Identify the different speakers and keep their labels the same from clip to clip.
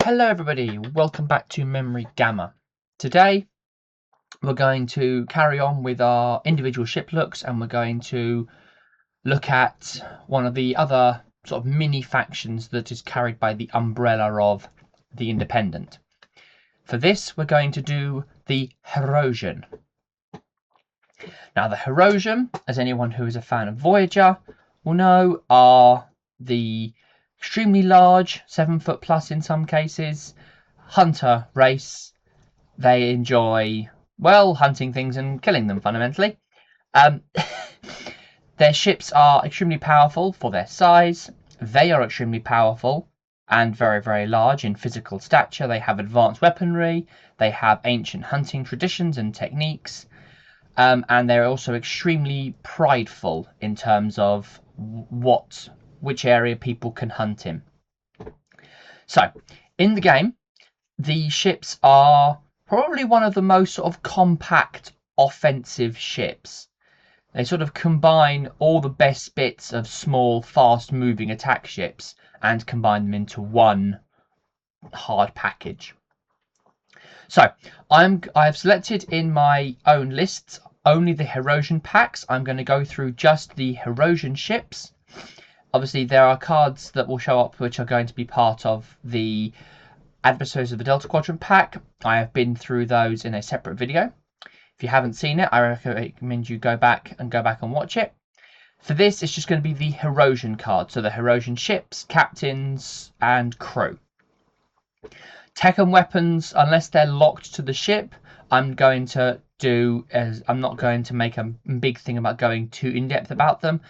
Speaker 1: Hello everybody, welcome back to Memory Gamma. Today we're going to carry on with our individual ship looks, and we're going to look at one of the other sort of mini factions that is carried by the umbrella of the Independent. For this we're going to do the Hirogen. Now the Hirogen, as anyone who is a fan of Voyager will know, are the extremely large, 7 foot plus in some cases, hunter race. They enjoy, well, hunting things and killing them fundamentally. Their ships are extremely powerful for their size. They are extremely powerful and very, very large in physical stature. They have advanced weaponry. They have ancient hunting traditions and techniques. And they're also extremely prideful in terms of which area people can hunt in. So, in the game, the ships are probably one of the most sort of compact offensive ships. They sort of combine all the best bits of small, fast-moving attack ships and combine them into one hard package. So, I've selected in my own lists only the Hirogen packs. I'm going to go through just the Hirogen ships. Obviously, there are cards that will show up which are going to be part of the adversaries of the Delta Quadrant pack. I have been through those in a separate video. If you haven't seen it, I recommend you go back and watch it. For this, it's just going to be the Hirogen card, so the Hirogen ships, captains, and crew. Tech and weapons, unless they're locked to the ship, I'm not going to make a big thing about going too in-depth about them,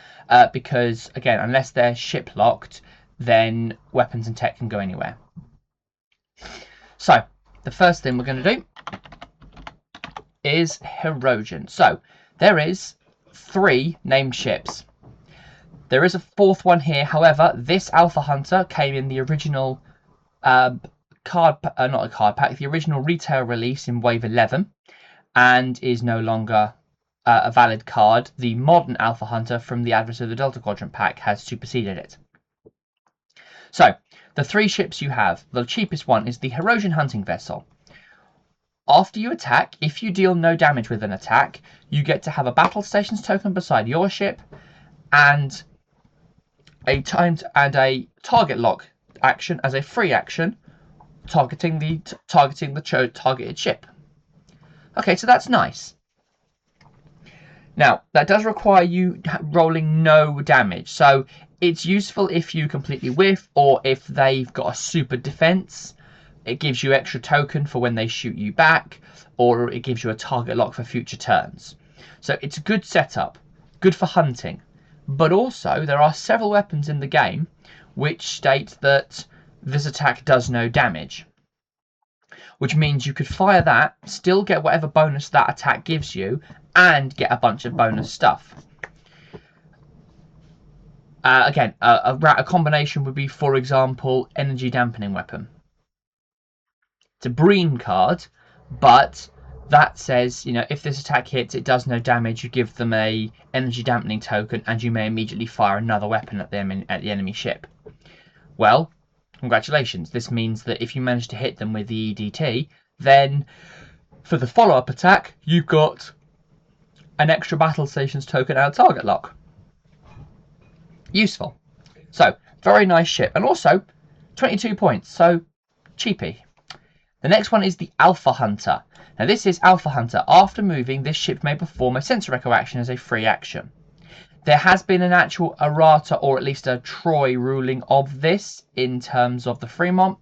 Speaker 1: because, again, unless they're ship locked, then weapons and tech can go anywhere. So, the first thing we're going to do is Hirogen. So, there is 3 named ships. There is a 4th one here. However, this Alpha Hunter came in the original the original retail release in Wave 11, and is no longer a valid card. The modern Alpha Hunter from the Adversary of the Delta Quadrant pack has superseded it. So, the 3 ships you have, the cheapest one is the Hirogen Hunting Vessel. After you attack, if you deal no damage with an attack, you get to have a Battle Stations token beside your ship, and a target lock action as a free action, targeting the targeted ship. Okay, so that's nice. Now, that does require you rolling no damage, so it's useful if you completely whiff, or if they've got a super defense. It gives you extra token for when they shoot you back, or it gives you a target lock for future turns. So it's a good setup, good for hunting. But also, there are several weapons in the game which state that this attack does no damage, which means you could fire that, still get whatever bonus that attack gives you, and get a bunch of bonus stuff. Again, a combination would be, for example, energy dampening weapon. It's a Breen card, but that says, if this attack hits, it does no damage. You give them a energy dampening token, and you may immediately fire another weapon at the enemy ship. Well, congratulations. This means that if you manage to hit them with the EDT, then for the follow-up attack, you've got an extra Battle Stations token and a target lock. Useful. So, very nice ship. And also, 22 points, so cheapy. The next one is the Alpha Hunter. Now this is Alpha Hunter. After moving, this ship may perform a sensor echo action as a free action. There has been an actual errata, or at least a Troy ruling of this in terms of the Fremont.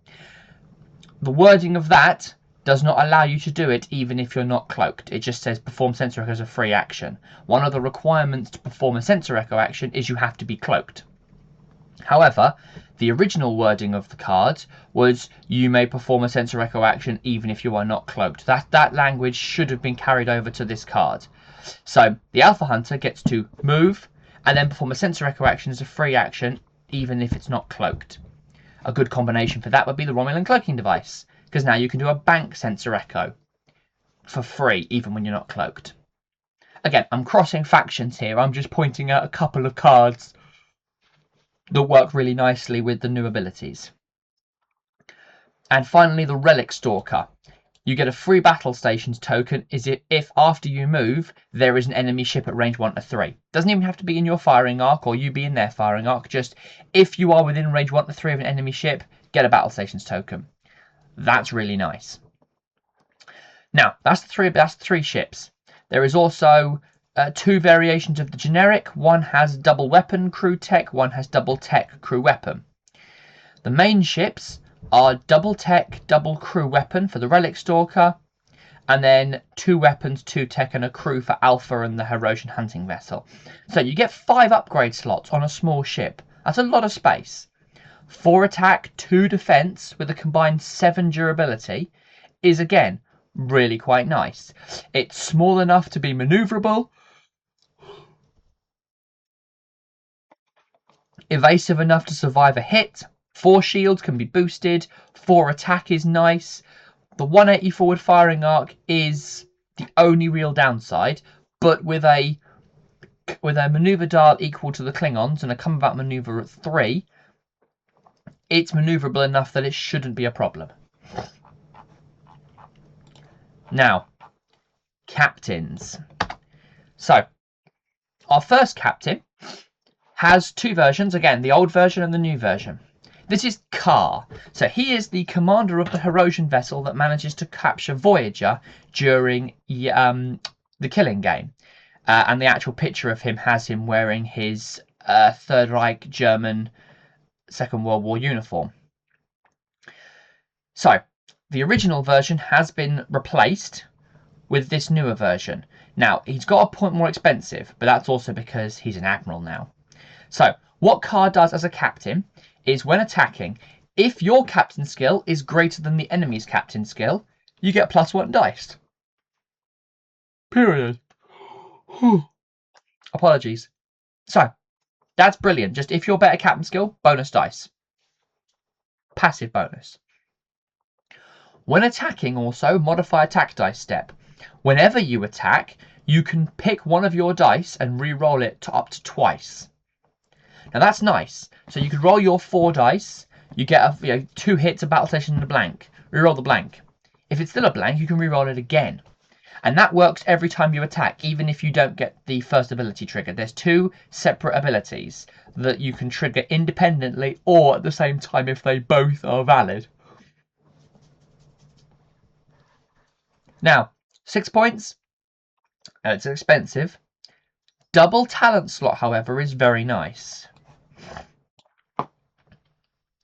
Speaker 1: The wording of that does not allow you to do it even if you're not cloaked. It just says perform sensor echo as a free action. One of the requirements to perform a sensor echo action is you have to be cloaked. However, the original wording of the card was you may perform a sensor echo action even if you are not cloaked. That language should have been carried over to this card. So the Alpha Hunter gets to move and then perform a sensor echo action as a free action even if it's not cloaked. A good combination for that would be the Romulan cloaking device, because now you can do a bank sensor echo for free even when you're not cloaked. Again, I'm crossing factions here. I'm just pointing out a couple of cards that work really nicely with the new abilities. And finally, the Relic Stalker. You get a free battle stations token if after you move, there is an enemy ship at range 1 to 3. Doesn't even have to be in your firing arc or you be in their firing arc. Just if you are within range 1 to 3 of an enemy ship, get a battle stations token. That's really nice. Now, that's three ships. There is also 2 variations of the generic. One has double weapon crew tech, one has double tech crew weapon. The main ships are double tech, double crew weapon for the Relic Stalker, and then 2 weapons, 2 tech, and a crew for Alpha and the Hirogen hunting vessel. So you get 5 upgrade slots on a small ship. That's a lot of space. 4 attack, 2 defense with a combined 7 durability is again really quite nice. It's small enough to be maneuverable, evasive enough to survive a hit, 4 shields can be boosted, 4 attack is nice. The 180 forward firing arc is the only real downside, but with a maneuver dial equal to the Klingons and a combat maneuver at 3, it's maneuverable enough that it shouldn't be a problem. Now, captains. So, our first captain has 2 versions, again, the old version and the new version. This is Kar. So he is the commander of the Hirogen vessel that manages to capture Voyager during the Killing Game. And the actual picture of him has him wearing his Third Reich German Second World War uniform. So, the original version has been replaced with this newer version. Now, he's got a point more expensive, but that's also because he's an admiral now. So, what Kar does as a captain is when attacking, if your captain skill is greater than the enemy's captain skill, you get +1 dice. Period. Apologies. So, that's brilliant. Just if you're better captain skill, bonus dice. Passive bonus. When attacking also, modify attack dice step. Whenever you attack, you can pick one of your dice and re-roll it to up to twice. Now that's nice. So you could roll your 4 dice, you get 2 hits, a battle station, and a blank. Reroll the blank. If it's still a blank, you can re-roll it again. And that works every time you attack, even if you don't get the first ability trigger. There's 2 separate abilities that you can trigger independently or at the same time if they both are valid. Now, 6 points. It's expensive. Double talent slot, however, is very nice.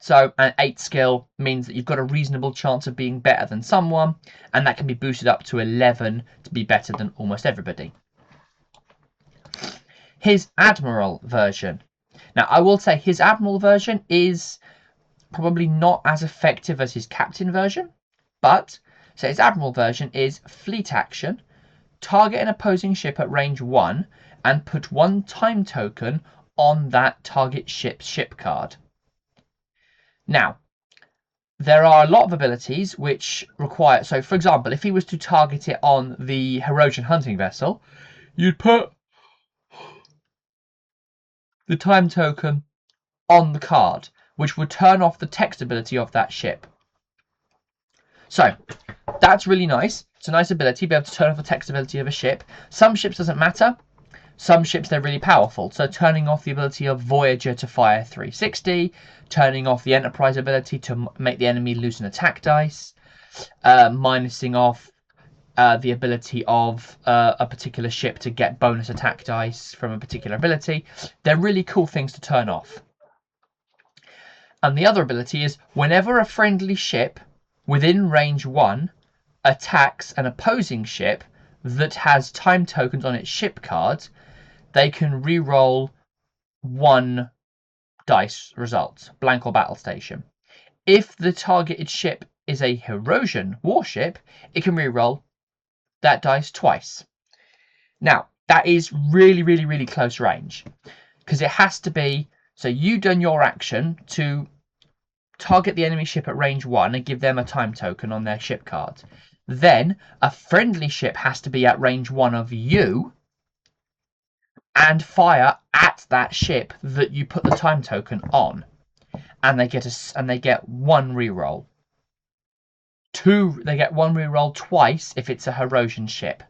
Speaker 1: So an 8 skill means that you've got a reasonable chance of being better than someone, and that can be boosted up to 11 to be better than almost everybody. His Admiral version. Now, I will say his Admiral version is probably not as effective as his Captain version, but so his Admiral version is fleet action, target an opposing ship at range 1, and put 1 time token on that target ship's ship card. Now, there are a lot of abilities which require... So, for example, if he was to target it on the Hirogen hunting vessel, you'd put the time token on the card, which would turn off the text ability of that ship. So, that's really nice. It's a nice ability, be able to turn off the text ability of a ship. Some ships doesn't matter. Some ships, they're really powerful. So turning off the ability of Voyager to fire 360, turning off the Enterprise ability to make the enemy lose an attack dice, minusing off the ability of a particular ship to get bonus attack dice from a particular ability. They're really cool things to turn off. And the other ability is whenever a friendly ship within range 1 attacks an opposing ship that has time tokens on its ship card, they can re-roll 1 dice result, blank or battle station. If the targeted ship is a Hirogen warship, it can re-roll that dice twice. Now, that is really, really, really close range, because it has to be, so you've done your action to target the enemy ship at range 1 and give them a time token on their ship card. Then, a friendly ship has to be at range 1 of you, and fire at that ship that you put the time token on, and they get 1 reroll. They get 1 reroll twice if it's a Hirogen ship.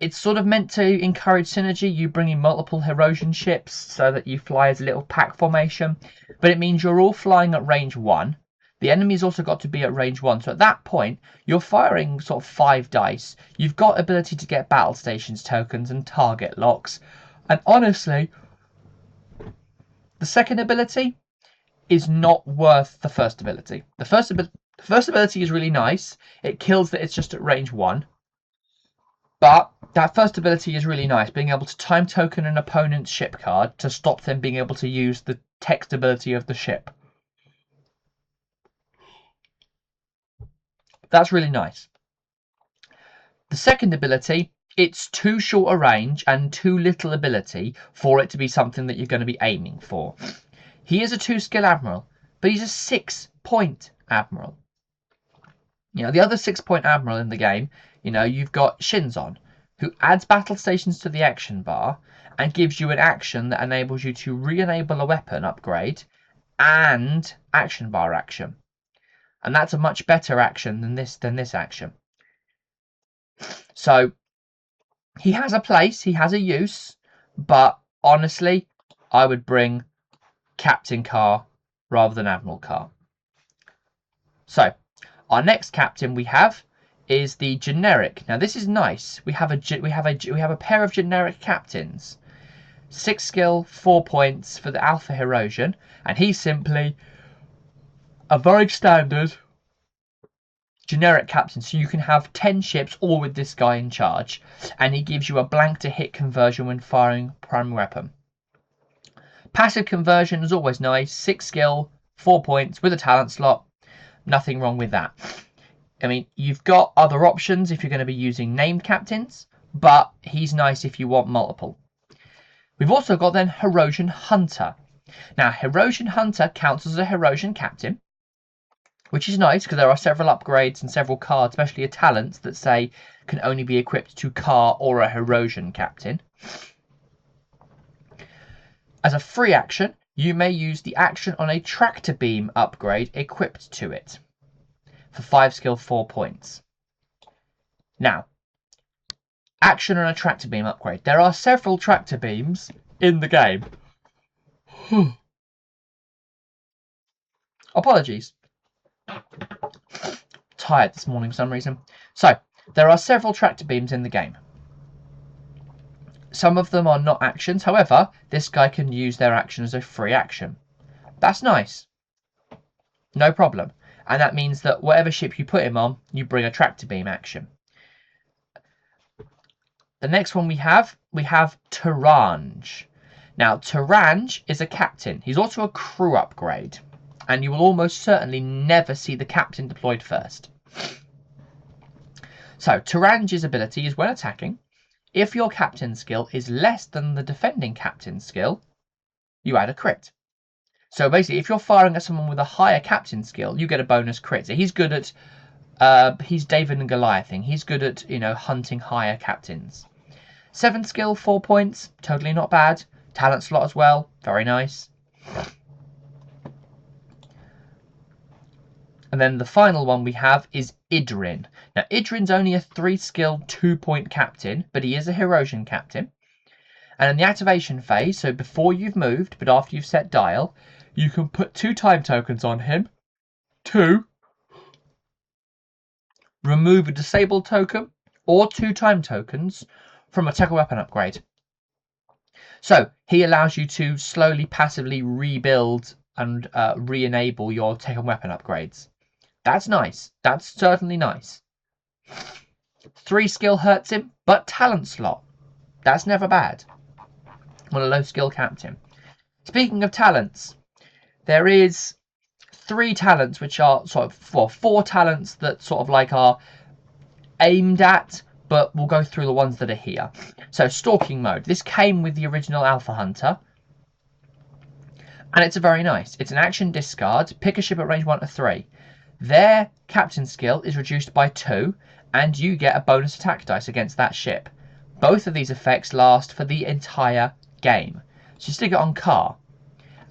Speaker 1: It's sort of meant to encourage synergy, you bring in multiple Hirogen ships so that you fly as a little pack formation, but it means you're all flying at range 1. The enemy's also got to be at range 1, so at that point, you're firing sort of 5 dice. You've got ability to get battle stations tokens and target locks, and honestly, the second ability is not worth the first ability. The first ability is really nice. It kills that it's just at range 1. But that first ability is really nice, being able to time token an opponent's ship card to stop them being able to use the text ability of the ship. That's really nice. The second ability, it's too short a range and too little ability for it to be something that you're going to be aiming for. He is a 2-skill admiral, but he's a 6-point admiral. You know, the other 6-point admiral in the game, you know, you've got Shinzon, who adds battle stations to the action bar and gives you an action that enables you to re-enable a weapon upgrade and action bar action. And that's a much better action than this action. So he has a place, he has a use, but honestly, I would bring Captain Carr rather than Admiral Carr. So our next captain we have is the generic. Now this is nice. We have a pair of generic captains. 6 skill, 4 points for the Alpha Hirogen, and he's simply a very standard generic captain. So you can have 10 ships all with this guy in charge, and he gives you a blank to hit conversion when firing primary weapon. Passive conversion is always nice. 6 skill, 4 points with a talent slot. Nothing wrong with that. I mean, you've got other options if you're going to be using named captains, but he's nice if you want multiple. We've also got then Hirogen Hunter. Now, Hirogen Hunter counts as a Hirogen captain, which is nice because there are several upgrades and several cards, especially a talents, that say can only be equipped to Carr or a Hirogen captain. As a free action, you may use the action on a tractor beam upgrade equipped to it for 5 skill, 4 points. Now, action on a tractor beam upgrade. There are several tractor beams in the game. Apologies. Tired this morning for some reason. So, there are several tractor beams in the game. Some of them are not actions, however, this guy can use their action as a free action. That's nice. No problem. And that means that whatever ship you put him on, you bring a tractor beam action. The next one we have Taranj. Now, Taranj is a captain. He's also a crew upgrade. And you will almost certainly never see the captain deployed first. So, Taranj's ability is when attacking, if your captain skill is less than the defending captain skill, you add a crit. So basically, if you're firing at someone with a higher captain skill, you get a bonus crit. So he's good at, he's David and Goliath thing. He's good at, you know, hunting higher captains. 7 skill, 4 points, totally not bad. Talent slot as well, very nice. And then the final one we have is Idrin. Now, Idrin's only a 3 skill, 2 point captain, but he is a Hirogen captain. And in the activation phase, so before you've moved, but after you've set dial, you can put 2 time tokens on him to remove a disabled token or 2 time tokens from a tackle weapon upgrade. So he allows you to slowly, passively rebuild and re-enable your taken weapon upgrades. That's nice. That's certainly nice. 3 skill hurts him, but talent slot. That's never bad on a low skill captain. Speaking of talents, there is 3 talents which are sort of 4 talents that sort of like are aimed at, but we'll go through the ones that are here. So stalking mode. This came with the original Alpha Hunter. And it's a very nice. It's an action discard. Pick a ship at range 1 to 3. Their captain skill is reduced by 2, and you get a bonus attack dice against that ship. Both of these effects last for the entire game. So you stick it on Carr.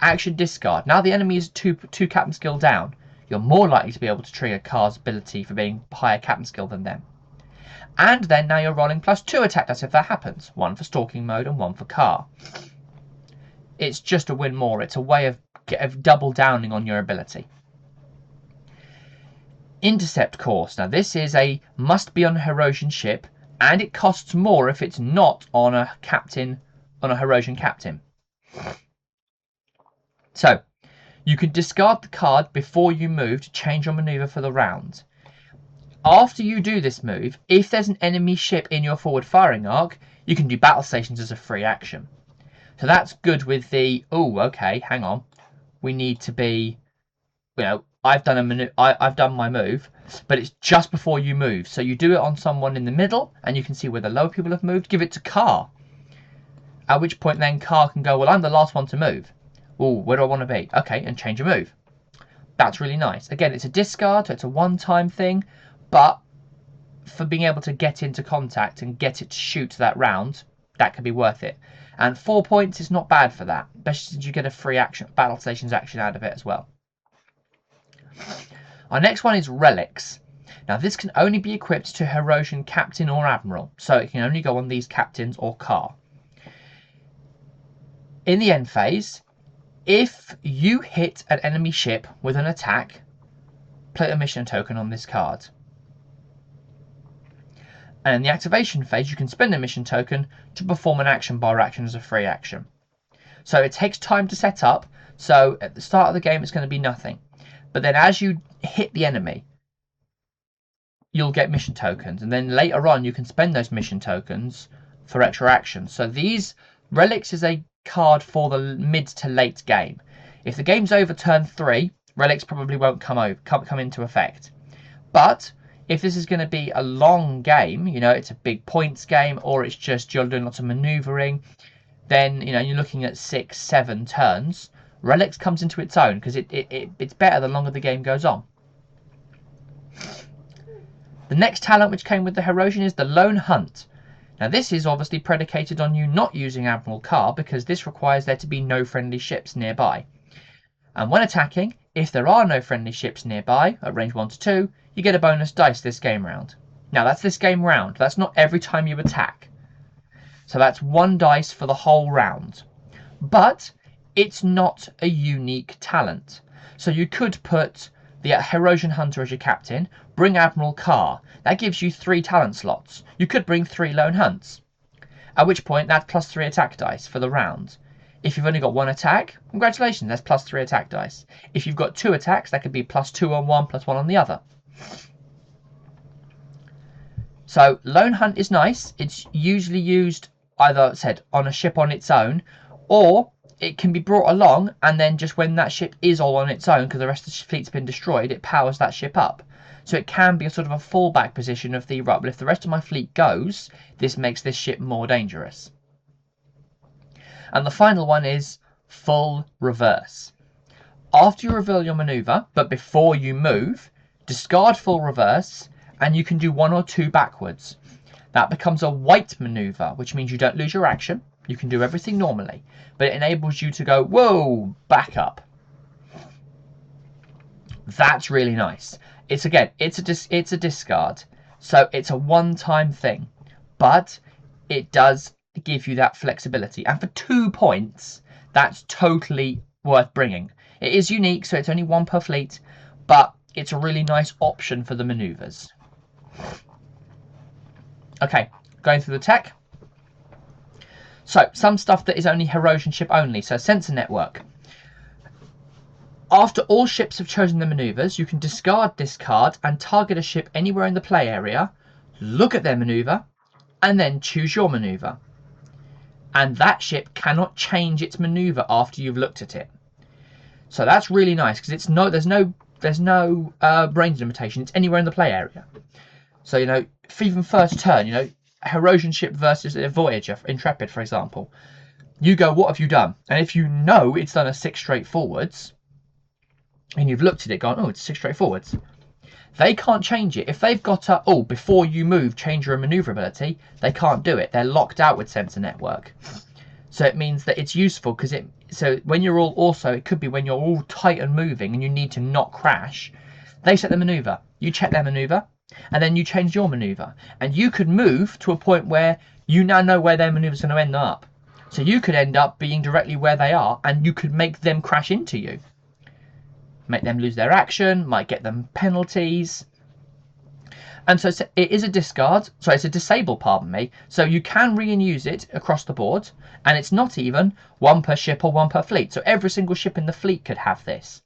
Speaker 1: Action discard. Now the enemy is 2 captain skill down. you're more likely to be able to trigger Car's ability for being higher captain skill than them. And then now you're rolling +2 attack dice if that happens. One for stalking mode and one for Car. It's just a win more. It's a way of double downing on your ability. Intercept course. Now this is a must be on a Hirogen ship, and it costs more if it's not on a Hirogen captain. So you can discard the card before you move to change your maneuver for the round. After you do this move, if there's an enemy ship in your forward firing arc, you can do battle stations as a free action. So that's good with the, oh, okay, hang on. We need to be, you know, I've done my move, but it's just before you move. So you do it on someone in the middle, and you can see where the lower people have moved. Give it to Car. At which point then Car can go, well, I'm the last one to move. Oh, where do I want to be? Okay, and change a move. That's really nice. Again, it's a discard, so it's a one-time thing, but for being able to get into contact and get it to shoot that round, that could be worth it. And 4 points is not bad for that, especially since you get a free action, battle stations action out of it as well. Our next one is Relics. Now this can only be equipped to Hirogen Captain or Admiral, so it can only go on these captains or Car. In the end phase, if you hit an enemy ship with an attack, play a mission token on this card. And in the activation phase, you can spend a mission token to perform an action bar action as a free action. So it takes time to set up, so at the start of the game it's going to be nothing. But then as you hit the enemy, you'll get mission tokens, and then later on you can spend those mission tokens for extra actions. So these Relics is a card for the mid to late game. If the game's over turn 3, Relics probably won't come into effect. But if this is going to be a long game, you know, it's a big points game, or it's just you're doing lots of manoeuvring, then, you know, you're looking at 6, 7 turns. Relics comes into its own because it's better the longer the game goes on. The next talent which came with the Hirogen is the Lone Hunt. Now this is obviously predicated on you not using Admiral Car, because this requires there to be no friendly ships nearby. And when attacking, if there are no friendly ships nearby at range 1 to 2, you get a bonus dice this game round. Now that's this game round, that's not every time you attack. So that's 1 dice for the whole round. But it's not a unique talent. So you could put the Hirogen Hunter as your captain, bring Admiral Car. That gives you 3 talent slots. You could bring 3 Lone Hunts. At which point that's +3 attack dice for the round. If you've only got 1 attack, congratulations, that's +3 attack dice. If you've got 2 attacks, that could be +2 on one, +1 on the other. So Lone Hunt is nice. It's usually used either said on a ship on its own, or it can be brought along, and then just when that ship is all on its own because the rest of the fleet's been destroyed, it powers that ship up. So it can be a sort of a fallback position of the, right, well, if the rest of my fleet goes, this makes this ship more dangerous. And the final one is Full Reverse. After you reveal your maneuver, but before you move, discard Full Reverse, and you can do 1 or 2 backwards. That becomes a white maneuver, which means you don't lose your action. You can do everything normally, but it enables you to go, whoa, back up. That's really nice. It's a discard, so it's a one-time thing, but it does give you that flexibility. And for 2 points, that's totally worth bringing. It is unique, so it's only 1 per fleet, but it's a really nice option for the maneuvers. Okay, going through the tech. So, some stuff that is only Hirogen ship only, so sensor network. After all ships have chosen their maneuvers, you can discard this card and target a ship anywhere in the play area, look at their maneuver, and then choose your maneuver. And that ship cannot change its maneuver after you've looked at it. So that's really nice, because there's no range limitation. It's anywhere in the play area. So, you know, even first turn, you know, a Hirogen ship versus a Voyager, Intrepid, for example. You go, what have you done? And if you know it's done a 6 straight forwards, and you've looked at it, gone, oh, it's 6 straight forwards, they can't change it. If they've got a, oh, before you move, change your maneuverability, they can't do it. They're locked out with sensor network. So it means that it's useful because So when you're all, also it could be when you're all tight and moving and you need to not crash, they set the maneuver, you check their maneuver, and then you change your maneuver, and you could move to a point where you now know where their maneuver is going to end up. So you could end up being directly where they are, and you could make them crash into you, make them lose their action, might get them penalties. And so it is a discard, sorry, it's a disable, pardon me, so you can re and use it across the board, and it's not even one per ship or one per fleet, so every single ship in the fleet could have this.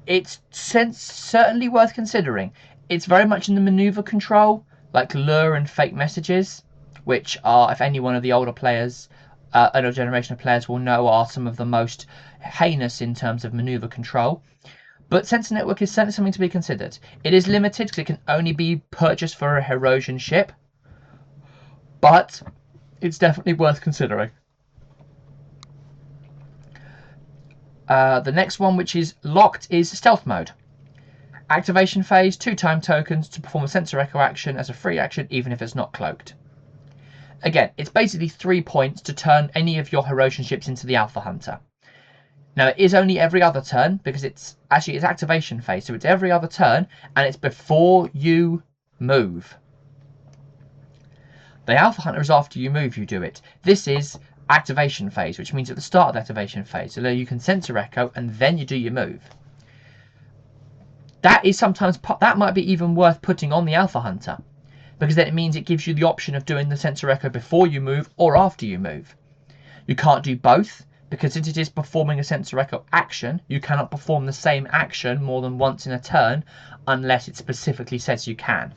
Speaker 1: It's certainly worth considering. It's very much in the maneuver control, like lure and fake messages, which are, if any one of the older players, older generation of players will know, are some of the most heinous in terms of maneuver control. But Sensor Network is certainly something to be considered. It is limited because it can only be purchased for a Hirogen ship, but it's definitely worth considering. The next one, which is locked, is Stealth Mode. Activation phase, 2 time tokens to perform a sensor echo action as a free action, even if it's not cloaked. Again, it's basically 3 points to turn any of your Hirogen ships into the Alpha Hunter. Now, it is only every other turn, because it's activation phase, so it's every other turn, and it's before you move. The Alpha Hunter is after you move, you do it. This is activation phase, which means at the start of the activation phase, so you can sensor echo, and then you do your move. That is sometimes, that might be even worth putting on the Alpha Hunter, because then it means it gives you the option of doing the sensor echo before you move or after you move. You can't do both, because since it is performing a sensor echo action, you cannot perform the same action more than once in a turn unless it specifically says you can.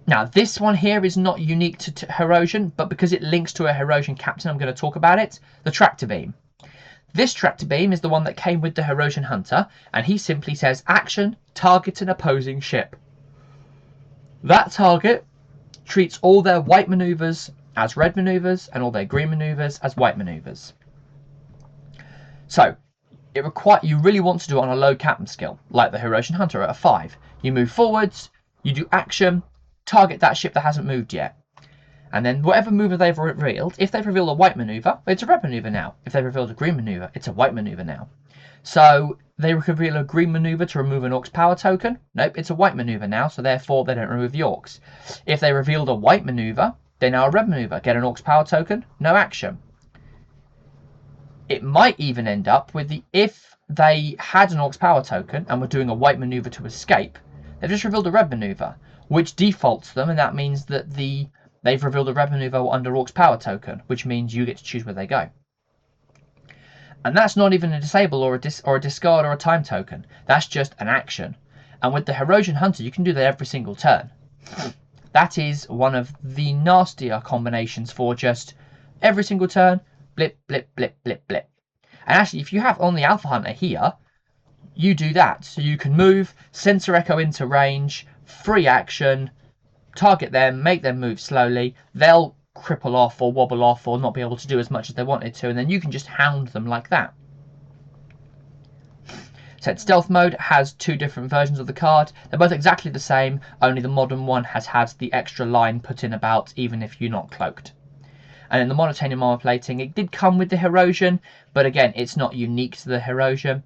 Speaker 1: Now, this one here is not unique to Hirogen, but because it links to a Hirogen captain, I'm going to talk about it. The Tractor Beam. This Tractor Beam is the one that came with the Hirogen Hunter, and he simply says, action, target an opposing ship. That target treats all their white maneuvers as red maneuvers and all their green maneuvers as white maneuvers. So you really want to do it on a low captain skill, like the Hirogen Hunter at a 5. You move forwards, you do action, target that ship that hasn't moved yet, and then whatever maneuver they've revealed, if they've revealed a white maneuver, it's a red maneuver now. If they've revealed a green maneuver, it's a white maneuver now. So they reveal a green maneuver to remove an Orcs power token. Nope, it's a white maneuver now, so therefore they don't remove the Orcs. If they revealed a white maneuver, they now a red maneuver. Get an Orcs power token, no action. It might even end up with if they had an Orcs power token and were doing a white maneuver to escape, they've just revealed a red maneuver, which defaults them, and that means that they've revealed a red maneuver under Orcs power token, which means you get to choose where they go. And that's not even a disable or a discard or a time token. That's just an action. And with the Hirogen Hunter, you can do that every single turn. That is one of the nastier combinations for just every single turn, blip, blip, blip, blip, blip. And actually, if you have on the Alpha Hunter here, you do that. So you can move, sensor echo into range, free action, target them, make them move slowly. They'll cripple off or wobble off or not be able to do as much as they wanted to, and then you can just hound them like that. So Stealth Mode has 2 different versions of the card. They're both exactly the same, only the modern one has had the extra line put in about even if you're not cloaked. And in the monotonium armor plating, it did come with the Hirogen, but again, it's not unique to the Hirogen,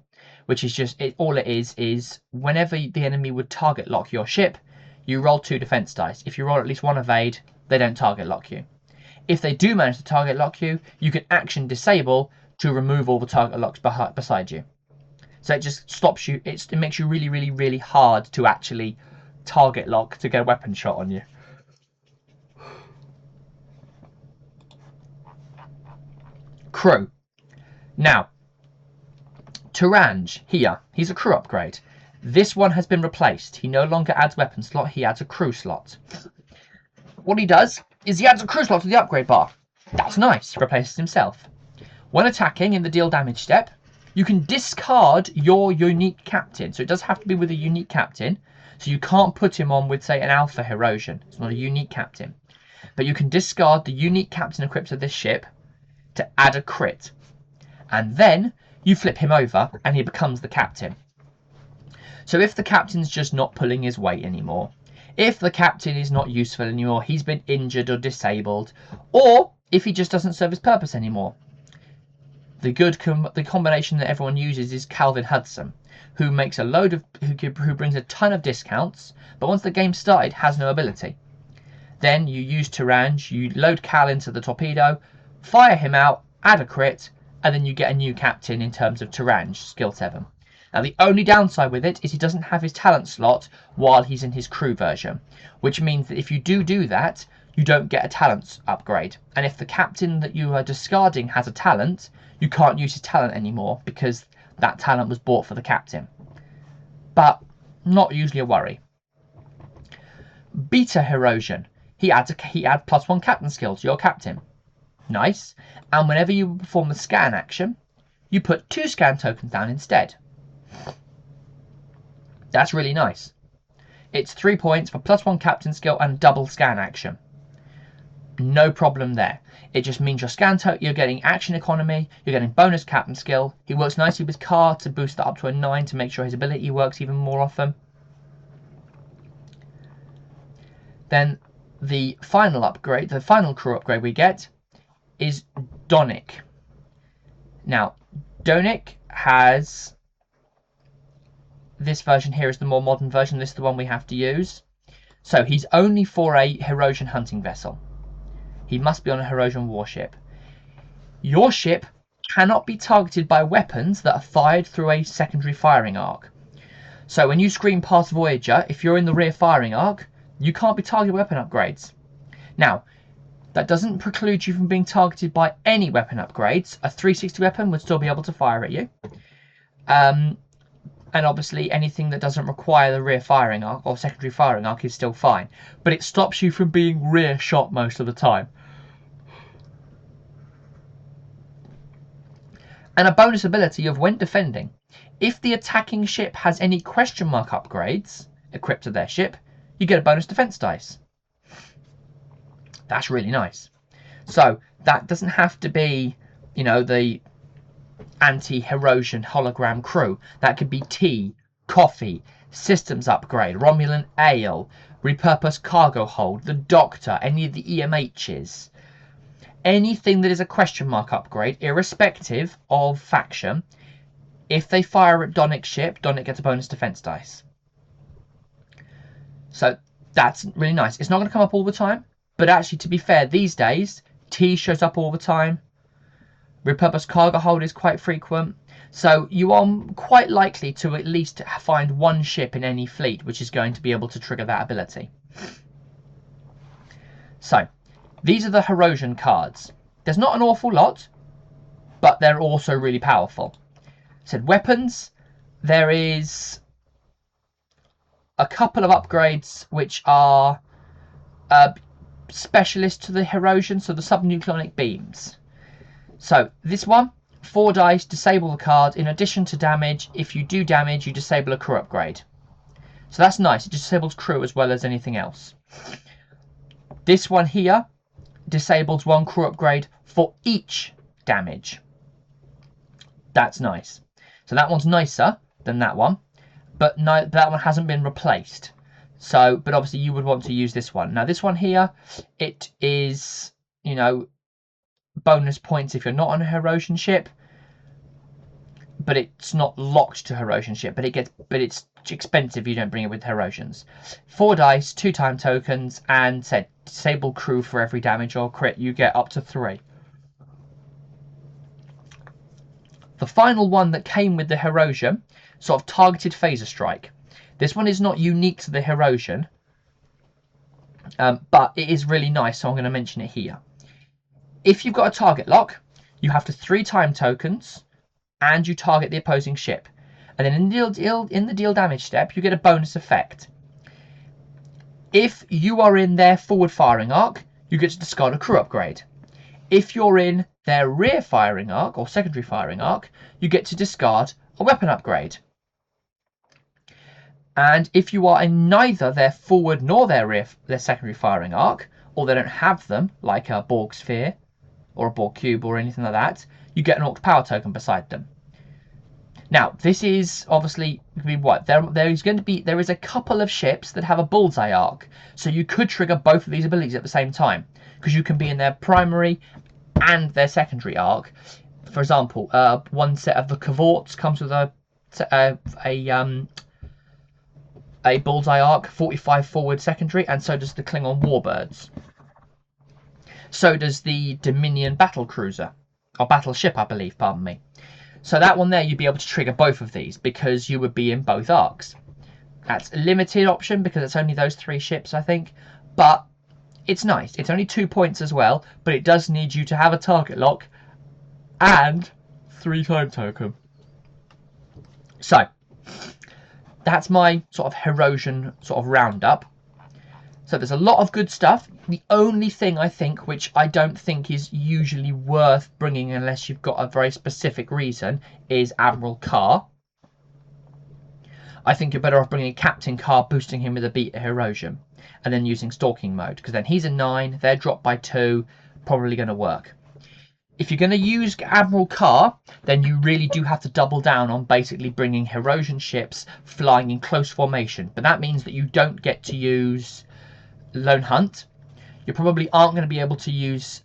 Speaker 1: which is just, all it is whenever the enemy would target lock your ship, you roll 2 defense dice. If you roll at least 1 evade, they don't target lock you. If they do manage to target lock you, you can action disable to remove all the target locks beside you. So it just stops you, it makes you really, really, really hard to actually target lock to get a weapon shot on you. Crew. Now, Turange, here, he's a crew upgrade. This one has been replaced. He no longer adds weapon slot, he adds a crew slot. What he does is he adds a crew slot to the upgrade bar. That's nice, replaces himself. When attacking in the deal damage step, you can discard your unique captain. So it does have to be with a unique captain. So you can't put him on with, say, an Alpha Hirogen. It's not a unique captain. But you can discard the unique captain equipped to this ship to add a crit. And then you flip him over and he becomes the captain. So if the captain's just not pulling his weight anymore, if the captain is not useful anymore, he's been injured or disabled, or if he just doesn't serve his purpose anymore. The combination that everyone uses is Calvin Hudson, who makes a load of who brings a ton of discounts, but once the game started has no ability. Then you use Turange, you load Cal into the torpedo, fire him out, add a crit, and then you get a new captain in terms of Turange, skill 7. Now the only downside with it is he doesn't have his talent slot while he's in his crew version, which means that if you do that, you don't get a talent upgrade. And if the captain that you are discarding has a talent, you can't use his talent anymore because that talent was bought for the captain. But not usually a worry. Beta Hirogen. He adds +1 captain skill to your captain. Nice. And whenever you perform the scan action, you put 2 scan tokens down instead. That's really nice. It's 3 points for +1 captain skill and double scan action. No problem there. It just means you're getting action economy, you're getting bonus captain skill. He works nicely with Car to boost that up to a 9 to make sure his ability works even more often. Then the final upgrade, the final crew upgrade we get is Donic. Now, Donic has... This version here is the more modern version. This is the one we have to use. So he's only for a Hirogen hunting vessel. He must be on a Hirogen warship. Your ship cannot be targeted by weapons that are fired through a secondary firing arc. So when you screen past Voyager, if you're in the rear firing arc, you can't be targeted by weapon upgrades. Now, that doesn't preclude you from being targeted by any weapon upgrades. A 360 weapon would still be able to fire at you. And obviously anything that doesn't require the rear firing arc or secondary firing arc is still fine. But it stops you from being rear shot most of the time. And a bonus ability of when defending. If the attacking ship has any question mark upgrades equipped to their ship, you get a bonus defense dice. That's really nice. So that doesn't have to be, you know, the anti-Hirogen hologram crew. That could be tea, coffee, systems upgrade, Romulan ale, repurposed cargo hold, the Doctor, any of the EMHs. Anything that is a question mark upgrade, irrespective of faction, if they fire at Donic's ship, Donic gets a bonus defense dice. So that's really nice. It's not going to come up all the time, but actually, to be fair, these days, tea shows up all the time. Repurposed cargo hold is quite frequent. So you are quite likely to at least find one ship in any fleet which is going to be able to trigger that ability. So these are the Hirogen cards. There's not an awful lot, but they're also really powerful. Said weapons, there is a couple of upgrades which are specialist to the Hirogen, so the subnucleonic beams. So this one, 4 dice, disable the card. In addition to damage, if you do damage, you disable a crew upgrade. So that's nice. It just disables crew as well as anything else. This one here disables 1 crew upgrade for each damage. That's nice. So that one's nicer than that one, but no, that one hasn't been replaced. So, but obviously you would want to use this one. Now this one here, it is, you know, bonus points if you're not on a Hirogen ship, but it's not locked to Hirogen ship, but it's expensive if you don't bring it with Hirogens. 4 dice, 2 time tokens, and said disable crew for every damage or crit you get up to 3. The final one that came with the Hirogen, sort of targeted phaser strike. This one is not unique to the Hirogen, but it is really nice, so I'm going to mention it here. If you've got a target lock, you have to 3 time tokens, and you target the opposing ship. And then in the deal damage step, you get a bonus effect. If you are in their forward firing arc, you get to discard a crew upgrade. If you're in their rear firing arc or secondary firing arc, you get to discard a weapon upgrade. And if you are in neither their forward nor their secondary firing arc, or they don't have them, like a Borg sphere or a Borg cube or anything like that, you get an Orc power token beside them. Now, this is obviously what there is a couple of ships that have a bullseye arc, so you could trigger both of these abilities at the same time, because you can be in their primary and their secondary arc. For example, one set of the cavorts comes with a bullseye arc, 45 forward secondary, and so does the Klingon warbirds. So does the Dominion battle cruiser, or battleship, I believe, pardon me. So that one there, you'd be able to trigger both of these because you would be in both arcs. That's a limited option because it's only those 3 ships, I think, but it's nice. It's only 2 points as well, but it does need you to have a target lock and 3 time token. So that's my sort of Hirogen sort of roundup. So there's a lot of good stuff. The only thing I think, which I don't think is usually worth bringing unless you've got a very specific reason, is Admiral Carr. I think you're better off bringing Captain Carr, boosting him with a beta Hirogen, and then using Stalking mode, because then he's a 9, they're dropped by 2, probably going to work. If you're going to use Admiral Carr, then you really do have to double down on basically bringing Hirogen ships flying in close formation. But that means that you don't get to use Lone Hunt. You probably aren't going to be able to use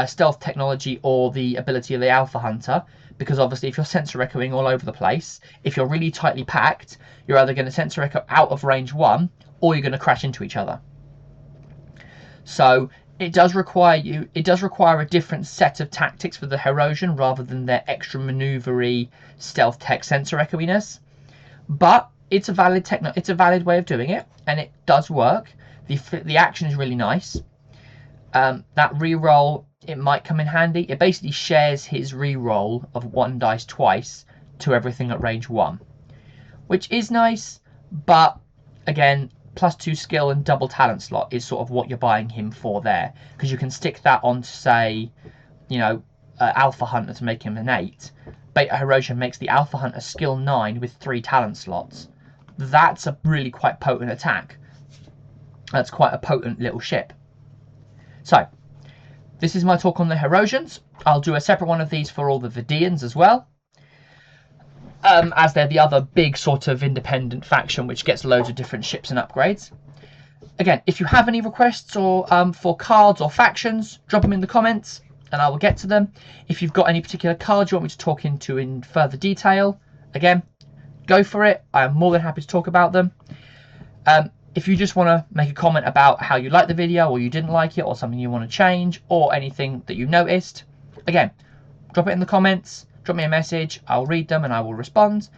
Speaker 1: stealth technology or the ability of the Alpha Hunter, because obviously if you're sensor echoing all over the place, if you're really tightly packed, you're either going to sensor echo out of range 1 or you're going to crash into each other. So it does require a different set of tactics for the Hirogen rather than their extra maneuvery stealth tech sensor echoiness. But it's a valid way of doing it, and it does work. The action is really nice. That reroll, it might come in handy. It basically shares his reroll of 1 dice twice to everything at range 1, which is nice, but again, +2 skill and double talent slot is sort of what you're buying him for there, because you can stick that on to, say, Alpha Hunter to make him an 8. Beta Hirogen makes the Alpha Hunter skill 9 with 3 talent slots. That's a really quite potent attack. That's quite a potent little ship. So this is my talk on the Hirogens. I'll do a separate one of these for all the Vidians as well, as they're the other big sort of independent faction which gets loads of different ships and upgrades. Again, if you have any requests or for cards or factions, drop them in the comments and I will get to them. If you've got any particular cards you want me to talk into in further detail, again, go for it. I am more than happy to talk about them. If you just want to make a comment about how you liked the video or you didn't like it or something you want to change or anything that you noticed, again, drop it in the comments, drop me a message, I'll read them and I will respond.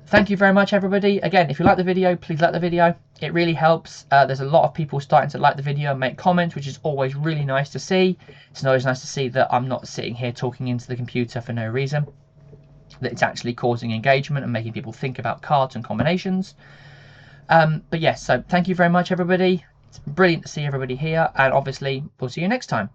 Speaker 1: Thank you very much, everybody. Again, if you like the video, please like the video. It really helps. There's a lot of people starting to like the video and make comments, which is always really nice to see. It's always nice to see that I'm not sitting here talking into the computer for no reason, that it's actually causing engagement and making people think about cards and combinations. But yes, so thank you very much, everybody. It's brilliant to see everybody here, and obviously we'll see you next time.